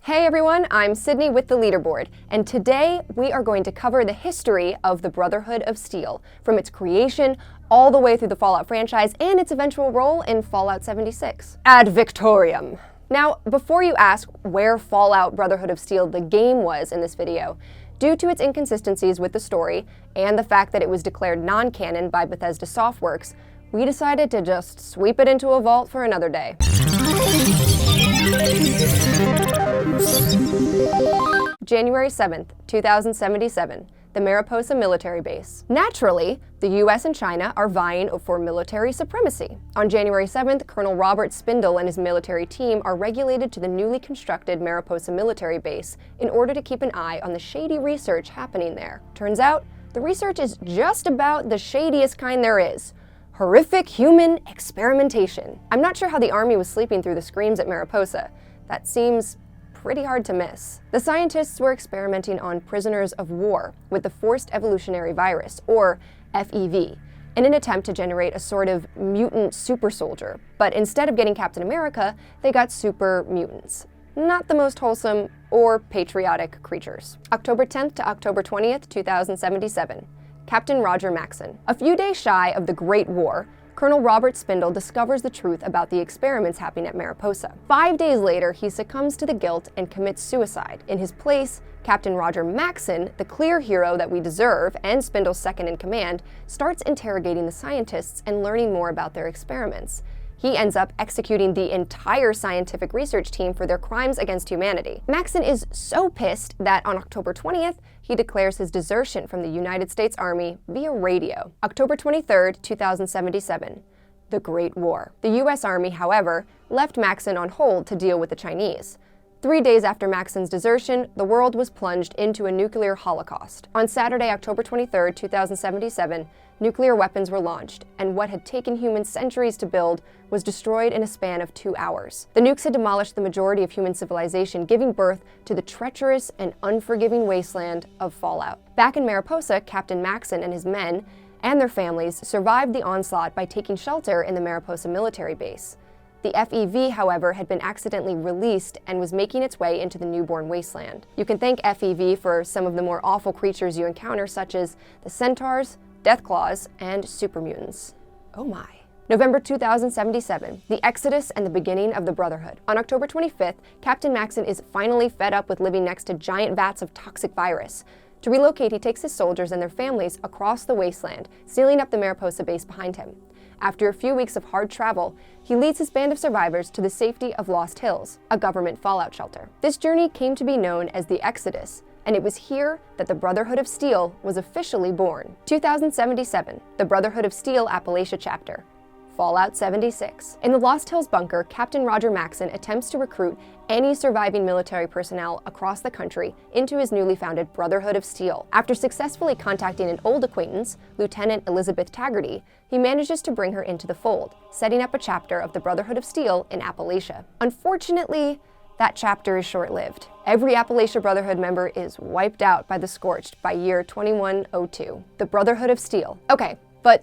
Hey everyone, I'm Sydney with The Leaderboard, and today we are going to cover the history of the Brotherhood of Steel, from its creation all the way through the Fallout franchise and its eventual role in Fallout 76. Ad Victoriam. Now, before you ask where Fallout Brotherhood of Steel the game was in this video, due to its inconsistencies with the story and the fact that it was declared non-canon by Bethesda Softworks, we decided to just sweep it into a vault for another day. January 7th, 2077, the Mariposa military base. Naturally, the US and China are vying for military supremacy. On January 7th, Colonel Robert Spindle and his military team are regulated to the newly constructed Mariposa military base in order to keep an eye on the shady research happening there. Turns out, the research is just about the shadiest kind there is. Horrific human experimentation. I'm not sure how the army was sleeping through the screams at Mariposa. That seems pretty hard to miss. The scientists were experimenting on prisoners of war with the forced evolutionary virus, or FEV, in an attempt to generate a sort of mutant super soldier. But instead of getting Captain America, they got super mutants. Not the most wholesome or patriotic creatures. October 10th to October 20th, 2077. Captain Roger Maxson. A few days shy of the Great War, Colonel Robert Spindle discovers the truth about the experiments happening at Mariposa. 5 days later, he succumbs to the guilt and commits suicide. In his place, Captain Roger Maxson, the clear hero that we deserve and Spindle's second in command, starts interrogating the scientists and learning more about their experiments. He ends up executing the entire scientific research team for their crimes against humanity. Maxson is so pissed that on October 20th, he declares his desertion from the United States Army via radio. October 23rd, 2077, the Great War. The US Army, however, left Maxson on hold to deal with the Chinese. 3 days after Maxson's desertion, the world was plunged into a nuclear holocaust. On Saturday, October 23rd, 2077, nuclear weapons were launched, and what had taken humans centuries to build was destroyed in a span of 2 hours. The nukes had demolished the majority of human civilization, giving birth to the treacherous and unforgiving wasteland of Fallout. Back in Mariposa, Captain Maxson and his men and their families survived the onslaught by taking shelter in the Mariposa military base. The FEV, however, had been accidentally released and was making its way into the newborn wasteland. You can thank FEV for some of the more awful creatures you encounter, such as the centaurs, deathclaws, and super mutants. Oh my. November 2077, the Exodus and the beginning of the Brotherhood. On October 25th, Captain Maxson is finally fed up with living next to giant vats of toxic virus. To relocate, he takes his soldiers and their families across the wasteland, sealing up the Mariposa base behind him. After a few weeks of hard travel, he leads his band of survivors to the safety of Lost Hills, a government fallout shelter. This journey came to be known as the Exodus, and it was here that the Brotherhood of Steel was officially born. 2077, the Brotherhood of Steel Appalachia chapter. Fallout 76. In the Lost Hills bunker, Captain Roger Maxson attempts to recruit any surviving military personnel across the country into his newly founded Brotherhood of Steel. After successfully contacting an old acquaintance, Lieutenant Elizabeth Taggarty, he manages to bring her into the fold, setting up a chapter of the Brotherhood of Steel in Appalachia. Unfortunately, that chapter is short-lived. Every Appalachia Brotherhood member is wiped out by the Scorched by year 2102. The Brotherhood of Steel. Okay, but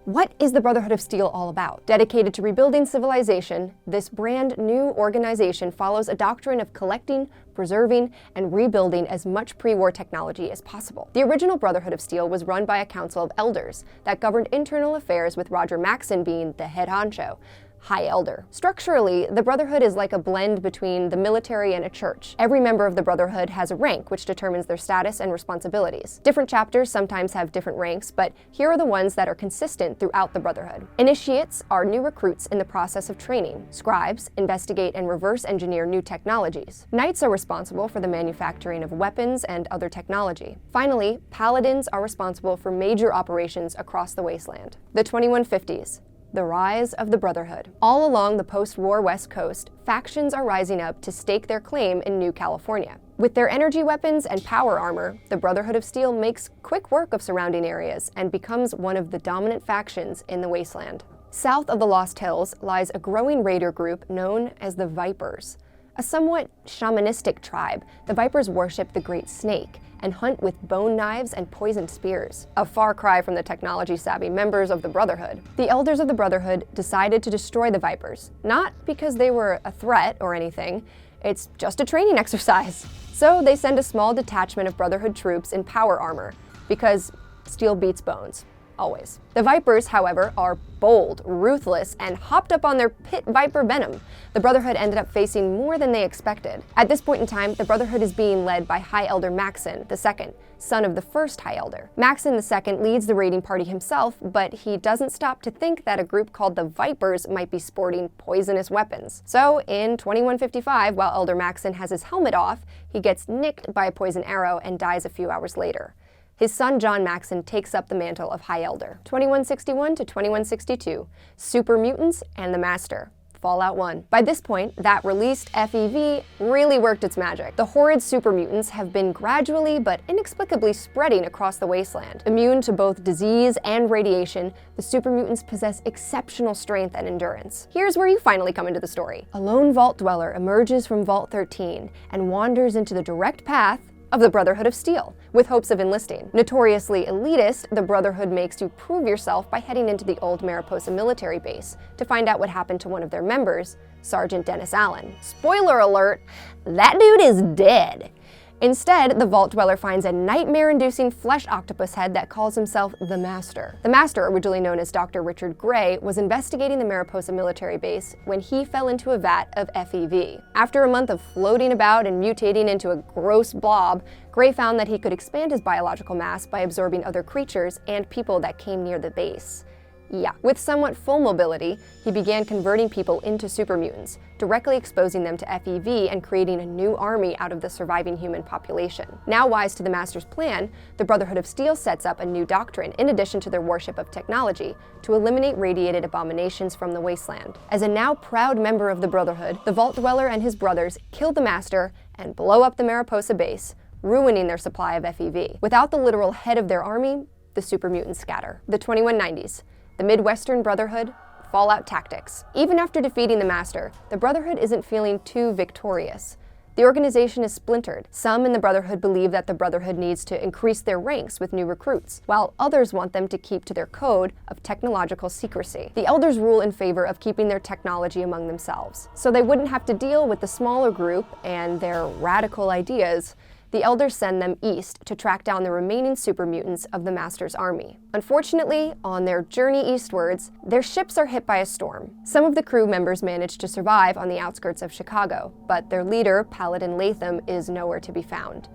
what is the Brotherhood of Steel all about? Dedicated to rebuilding civilization, this brand new organization follows a doctrine of collecting, preserving, and rebuilding as much pre-war technology as possible. The original Brotherhood of Steel was run by a council of elders that governed internal affairs, with Roger Maxson being the head honcho, High Elder. Structurally, the Brotherhood is like a blend between the military and a church. Every member of the Brotherhood has a rank, which determines their status and responsibilities. Different chapters sometimes have different ranks, but here are the ones that are consistent throughout the Brotherhood. Initiates are new recruits in the process of training. Scribes investigate and reverse engineer new technologies. Knights are responsible for the manufacturing of weapons and other technology. Finally, Paladins are responsible for major operations across the wasteland. The 2150s. The rise of the Brotherhood. All along the post-war West Coast, factions are rising up to stake their claim in New California. With their energy weapons and power armor, the Brotherhood of Steel makes quick work of surrounding areas and becomes one of the dominant factions in the wasteland. South of the Lost Hills lies a growing raider group known as the Vipers. A somewhat shamanistic tribe, the Vipers worship the Great Snake and hunt with bone knives and poisoned spears. A far cry from the technology-savvy members of the Brotherhood. The elders of the Brotherhood decided to destroy the Vipers, not because they were a threat or anything. it's just a training exercise. So they send a small detachment of Brotherhood troops in power armor, because steel beats bones. Always. The Vipers, however, are bold, ruthless, and hopped up on their pit viper venom. The Brotherhood ended up facing more than they expected. At this point in time, the Brotherhood is being led by High Elder Maxson II, son of the first High Elder. Maxson II leads the raiding party himself, but he doesn't stop to think that a group called the Vipers might be sporting poisonous weapons. So, in 2155, while Elder Maxson has his helmet off, he gets nicked by a poison arrow and dies a few hours later. His son John Maxson takes up the mantle of High Elder. 2161 to 2162, Super Mutants and the Master. Fallout 1. By this point, that released FEV really worked its magic. The horrid super mutants have been gradually but inexplicably spreading across the wasteland. Immune to both disease and radiation, the super mutants possess exceptional strength and endurance. Here's where you finally come into the story. A lone vault dweller emerges from Vault 13 and wanders into the direct path of the Brotherhood of Steel, with hopes of enlisting. Notoriously elitist, the Brotherhood makes you prove yourself by heading into the old Mariposa military base to find out what happened to one of their members, Sergeant Dennis Allen. Spoiler alert, that dude is dead. Instead, the Vault Dweller finds a nightmare-inducing flesh octopus head that calls himself the Master. The Master, originally known as Dr. Richard Gray, was investigating the Mariposa military base when he fell into a vat of FEV. After a month of floating about and mutating into a gross blob, Gray found that he could expand his biological mass by absorbing other creatures and people that came near the base. Yeah, with somewhat full mobility, he began converting people into super mutants, directly exposing them to FEV and creating a new army out of the surviving human population. Now wise to the Master's plan, the Brotherhood of Steel sets up a new doctrine in addition to their worship of technology to eliminate radiated abominations from the wasteland. As a now proud member of the Brotherhood, the Vault Dweller and his brothers kill the Master and blow up the Mariposa base, ruining their supply of FEV. Without the literal head of their army, the super mutants scatter. The 2190s. The Midwestern Brotherhood, Fallout Tactics. Even after defeating the Master, the Brotherhood isn't feeling too victorious. The organization is splintered. Some in the Brotherhood believe that the Brotherhood needs to increase their ranks with new recruits, while others want them to keep to their code of technological secrecy. The Elders rule in favor of keeping their technology among themselves. So they wouldn't have to deal with the smaller group and their radical ideas. The Elders send them east to track down the remaining super mutants of the Master's army. Unfortunately, on their journey eastwards, their ships are hit by a storm. Some of the crew members manage to survive on the outskirts of Chicago, but their leader, Paladin Latham, is nowhere to be found.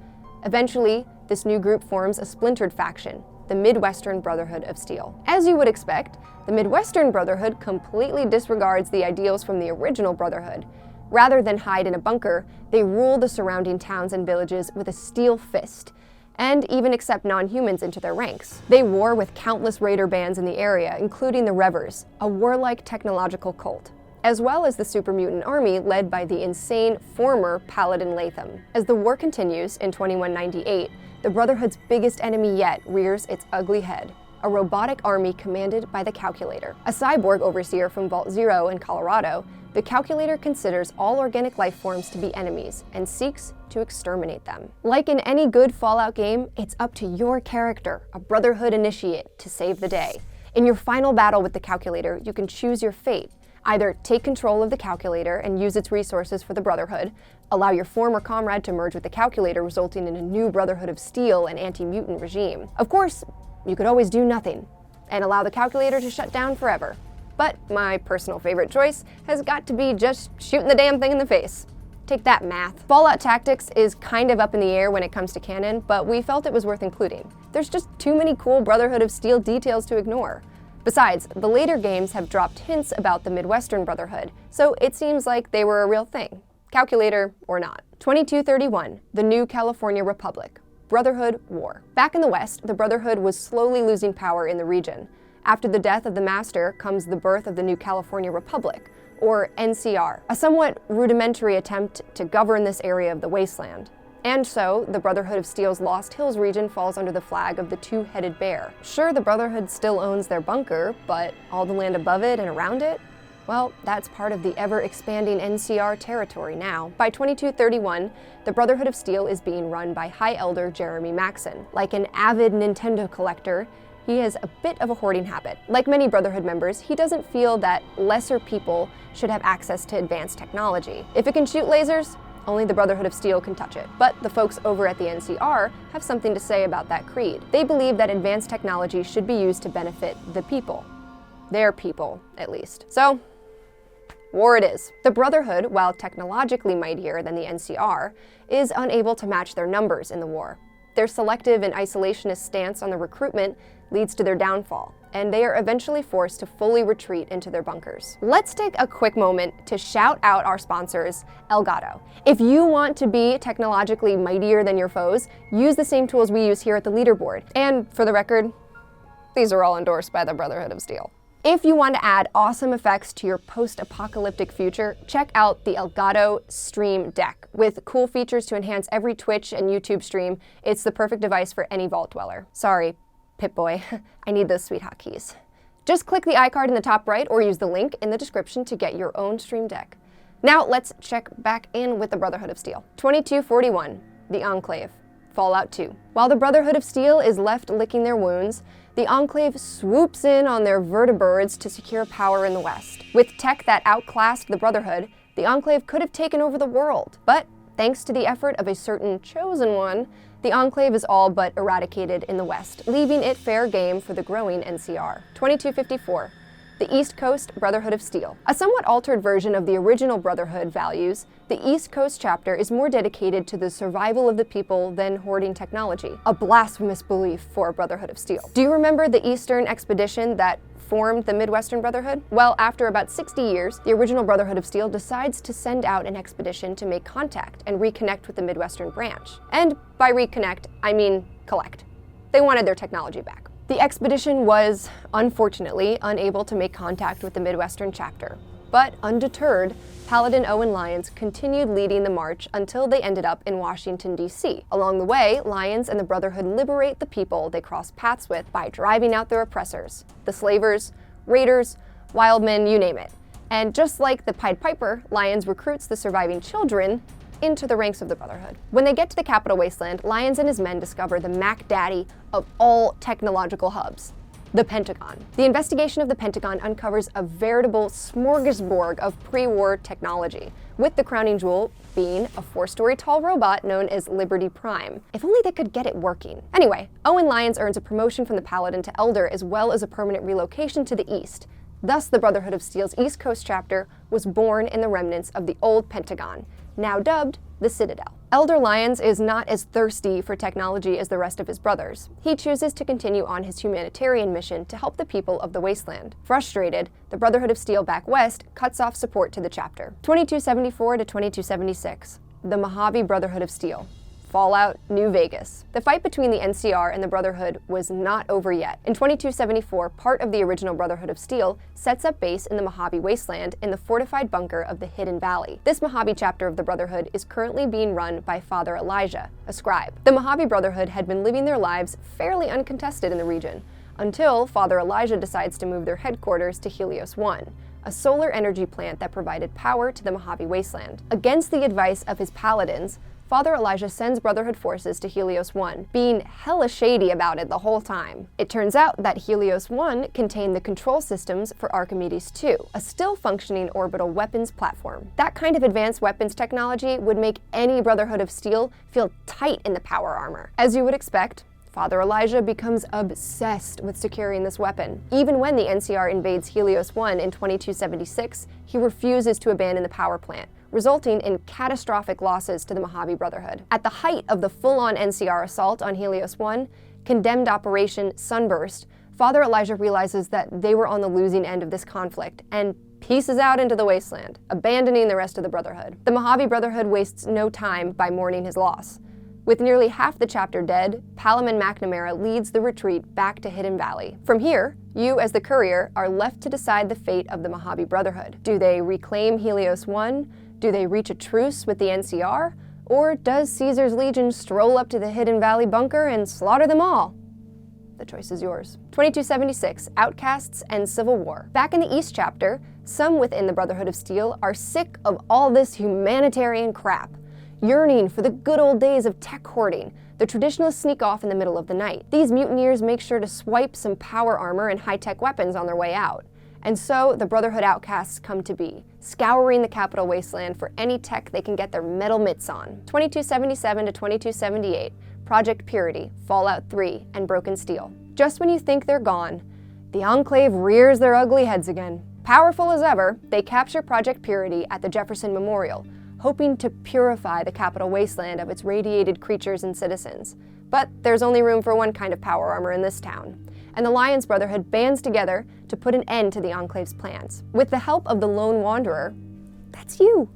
Eventually, this new group forms a splintered faction, the Midwestern Brotherhood of Steel. As you would expect, the Midwestern Brotherhood completely disregards the ideals from the original Brotherhood. Rather than hide in a bunker, they rule the surrounding towns and villages with a steel fist, and even accept non-humans into their ranks. They war with countless raider bands in the area, including the Revers, a warlike technological cult, as well as the super mutant army led by the insane former Paladin Latham. As the war continues in 2198, the Brotherhood's biggest enemy yet rears its ugly head. A robotic army commanded by the Calculator. A cyborg overseer from Vault Zero in Colorado, the Calculator considers all organic life forms to be enemies and seeks to exterminate them. Like in any good Fallout game, it's up to your character, a Brotherhood initiate, to save the day. In your final battle with the Calculator, you can choose your fate. Either take control of the Calculator and use its resources for the Brotherhood, allow your former comrade to merge with the Calculator, resulting in a new Brotherhood of Steel and anti-mutant regime. Of course, you could always do nothing and allow the Calculator to shut down forever. But my personal favorite choice has got to be just shooting the damn thing in the face. Take that, math. Fallout Tactics is kind of up in the air when it comes to canon, but we felt it was worth including. There's just too many cool Brotherhood of Steel details to ignore. Besides, the later games have dropped hints about the Midwestern Brotherhood, so it seems like they were a real thing, Calculator or not. 2231, the New California Republic. Brotherhood War. Back in the West, the Brotherhood was slowly losing power in the region. After the death of the Master comes the birth of the New California Republic, or NCR, a somewhat rudimentary attempt to govern this area of the wasteland. And so, the Brotherhood of Steel's Lost Hills region falls under the flag of the Two-Headed Bear. Sure, the Brotherhood still owns their bunker, but all the land above it and around it? Well, that's part of the ever-expanding NCR territory now. By 2231, the Brotherhood of Steel is being run by High Elder Jeremy Maxson. Like an avid Nintendo collector, he has a bit of a hoarding habit. Like many Brotherhood members, he doesn't feel that lesser people should have access to advanced technology. If it can shoot lasers, Only the Brotherhood of Steel can touch it. But the folks over at the NCR have something to say about that creed. They believe that advanced technology should be used to benefit the people. Their people, at least. So, war it is. The Brotherhood, while technologically mightier than the NCR, is unable to match their numbers in the war. Their selective and isolationist stance on the recruitment leads to their downfall, and they are eventually forced to fully retreat into their bunkers. Let's take a quick moment to shout out our sponsors, Elgato. If you want to be technologically mightier than your foes, use the same tools we use here at the Leaderboard. And for the record, these are all endorsed by the Brotherhood of Steel. If you want to add awesome effects to your post-apocalyptic future, check out the Elgato Stream Deck. With cool features to enhance every Twitch and YouTube stream, it's the perfect device for any vault dweller. Sorry, Pip-Boy, I need those sweet hotkeys. Just click the iCard in the top right or use the link in the description to get your own Stream Deck. Now let's check back in with the Brotherhood of Steel. 2241, the Enclave, Fallout 2. While the Brotherhood of Steel is left licking their wounds, the Enclave swoops in on their vertibirds to secure power in the West. With tech that outclassed the Brotherhood, the Enclave could have taken over the world. But thanks to the effort of a certain chosen one, the Enclave is all but eradicated in the West, leaving it fair game for the growing NCR. 2254. The East Coast Brotherhood of Steel. A somewhat altered version of the original Brotherhood values, the East Coast chapter is more dedicated to the survival of the people than hoarding technology. A blasphemous belief for a Brotherhood of Steel. Do you remember the Eastern expedition that formed the Midwestern Brotherhood? Well, after about 60 years, the original Brotherhood of Steel decides to send out an expedition to make contact and reconnect with the Midwestern branch. And by reconnect, I mean collect. They wanted their technology back. The expedition was, unfortunately, unable to make contact with the Midwestern chapter. But undeterred, Paladin Owen Lyons continued leading the march until they ended up in Washington, D.C. Along the way, Lyons and the Brotherhood liberate the people they cross paths with by driving out their oppressors, the slavers, raiders, wild men, you name it. And just like the Pied Piper, Lyons recruits the surviving children into the ranks of the Brotherhood. When they get to the Capital Wasteland, Lyons and his men discover the Mack Daddy of all technological hubs, the Pentagon. The investigation of the Pentagon uncovers a veritable smorgasbord of pre-war technology, with the crowning jewel being a 4-story tall robot known as Liberty Prime. If only they could get it working. Anyway, Owen Lyons earns a promotion from the Paladin to Elder as well as a permanent relocation to the East. Thus, the Brotherhood of Steel's East Coast chapter was born in the remnants of the old Pentagon, now dubbed the Citadel. Elder Lyons is not as thirsty for technology as the rest of his brothers. He chooses to continue on his humanitarian mission to help the people of the wasteland. Frustrated, the Brotherhood of Steel back west cuts off support to the chapter. 2274 to 2276, the Mojave Brotherhood of Steel. Fallout, New Vegas. The fight between the NCR and the Brotherhood was not over yet. In 2274, part of the original Brotherhood of Steel sets up base in the Mojave Wasteland in the fortified bunker of the Hidden Valley. This Mojave chapter of the Brotherhood is currently being run by Father Elijah, a scribe. The Mojave Brotherhood had been living their lives fairly uncontested in the region, until Father Elijah decides to move their headquarters to Helios 1, a solar energy plant that provided power to the Mojave Wasteland. Against the advice of his paladins, Father Elijah sends Brotherhood forces to Helios 1, being hella shady about it the whole time. It turns out that Helios 1 contained the control systems for Archimedes 2, a still-functioning orbital weapons platform. That kind of advanced weapons technology would make any Brotherhood of Steel feel tight in the power armor. As you would expect, Father Elijah becomes obsessed with securing this weapon. Even when the NCR invades Helios 1 in 2276, he refuses to abandon the power plant, resulting in catastrophic losses to the Mojave Brotherhood. At the height of the full-on NCR assault on Helios 1, condemned Operation Sunburst, Father Elijah realizes that they were on the losing end of this conflict and pieces out into the wasteland, abandoning the rest of the Brotherhood. The Mojave Brotherhood wastes no time by mourning his loss. With nearly half the chapter dead, Palamon McNamara leads the retreat back to Hidden Valley. From here, you as the courier are left to decide the fate of the Mojave Brotherhood. Do they reclaim Helios 1? Do they reach a truce with the NCR? Or does Caesar's Legion stroll up to the Hidden Valley bunker and slaughter them all? The choice is yours. 2276, Outcasts and Civil War. Back in the East chapter, some within the Brotherhood of Steel are sick of all this humanitarian crap, yearning for the good old days of tech hoarding. The traditionalists sneak off in the middle of the night. These mutineers make sure to swipe some power armor and high-tech weapons on their way out. And so the Brotherhood outcasts come to be, scouring the capital wasteland for any tech they can get their metal mitts on. 2277 to 2278, Project Purity, Fallout 3, and Broken Steel. Just when you think they're gone, the Enclave rears their ugly heads again. Powerful as ever, they capture Project Purity at the Jefferson Memorial, hoping to purify the capital wasteland of its radiated creatures and citizens. But there's only room for one kind of power armor in this town, and the Lions Brotherhood bands together to put an end to the Enclave's plans. With the help of the Lone Wanderer, that's you,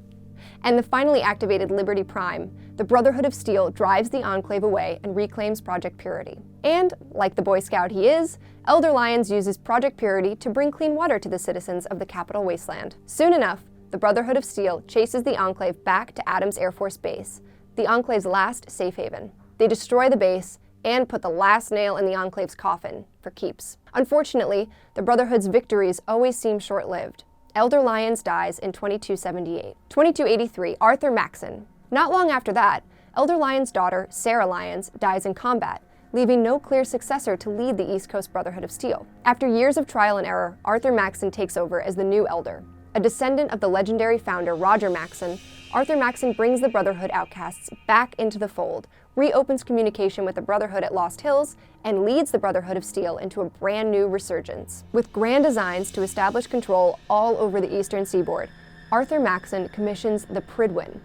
and the finally activated Liberty Prime, the Brotherhood of Steel drives the Enclave away and reclaims Project Purity. And, like the Boy Scout he is, Elder Lyons uses Project Purity to bring clean water to the citizens of the capital wasteland. Soon enough, the Brotherhood of Steel chases the Enclave back to Adams Air Force Base, the Enclave's last safe haven. They destroy the base and put the last nail in the Enclave's coffin, for keeps. Unfortunately, the Brotherhood's victories always seem short-lived. Elder Lyons dies in 2278. 2283, Arthur Maxson. Not long after that, Elder Lyons' daughter, Sarah Lyons, dies in combat, leaving no clear successor to lead the East Coast Brotherhood of Steel. After years of trial and error, Arthur Maxson takes over as the new elder. A descendant of the legendary founder Roger Maxson, Arthur Maxson brings the Brotherhood outcasts back into the fold, reopens communication with the Brotherhood at Lost Hills, and leads the Brotherhood of Steel into a brand new resurgence. With grand designs to establish control all over the eastern seaboard, Arthur Maxson commissions the Prydwen,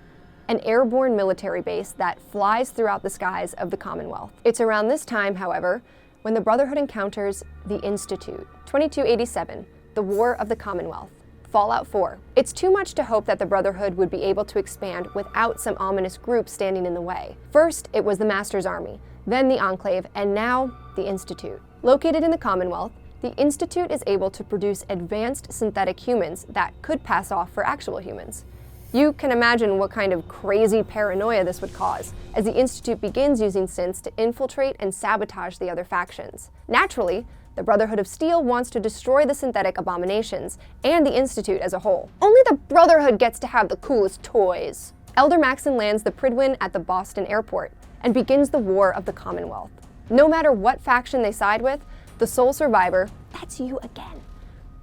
an airborne military base that flies throughout the skies of the Commonwealth. It's around this time, however, when the Brotherhood encounters the Institute. 2287, the War of the Commonwealth. Fallout 4. It's too much to hope that the Brotherhood would be able to expand without some ominous group standing in the way. First, it was the Master's Army, then the Enclave, and now the Institute. Located in the Commonwealth, the Institute is able to produce advanced synthetic humans that could pass off for actual humans. You can imagine what kind of crazy paranoia this would cause, as the Institute begins using synths to infiltrate and sabotage the other factions. Naturally, the Brotherhood of Steel wants to destroy the synthetic abominations, and the Institute as a whole. Only the Brotherhood gets to have the coolest toys. Elder Maxson lands the Prydwen at the Boston airport, and begins the War of the Commonwealth. No matter what faction they side with, the sole survivor, that's you again,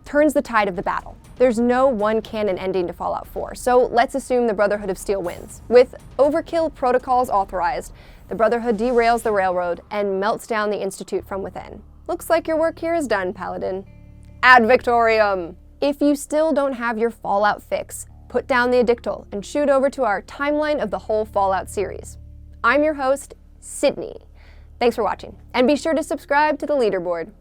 turns the tide of the battle. There's no one canon ending to Fallout 4, so let's assume the Brotherhood of Steel wins. With overkill protocols authorized, the Brotherhood derails the railroad and melts down the Institute from within. Looks like your work here is done, Paladin. Ad Victoriam! If you still don't have your Fallout fix, put down the Addictal and shoot over to our timeline of the whole Fallout series. I'm your host, Sydney. Thanks for watching, and be sure to subscribe to the Leaderboard.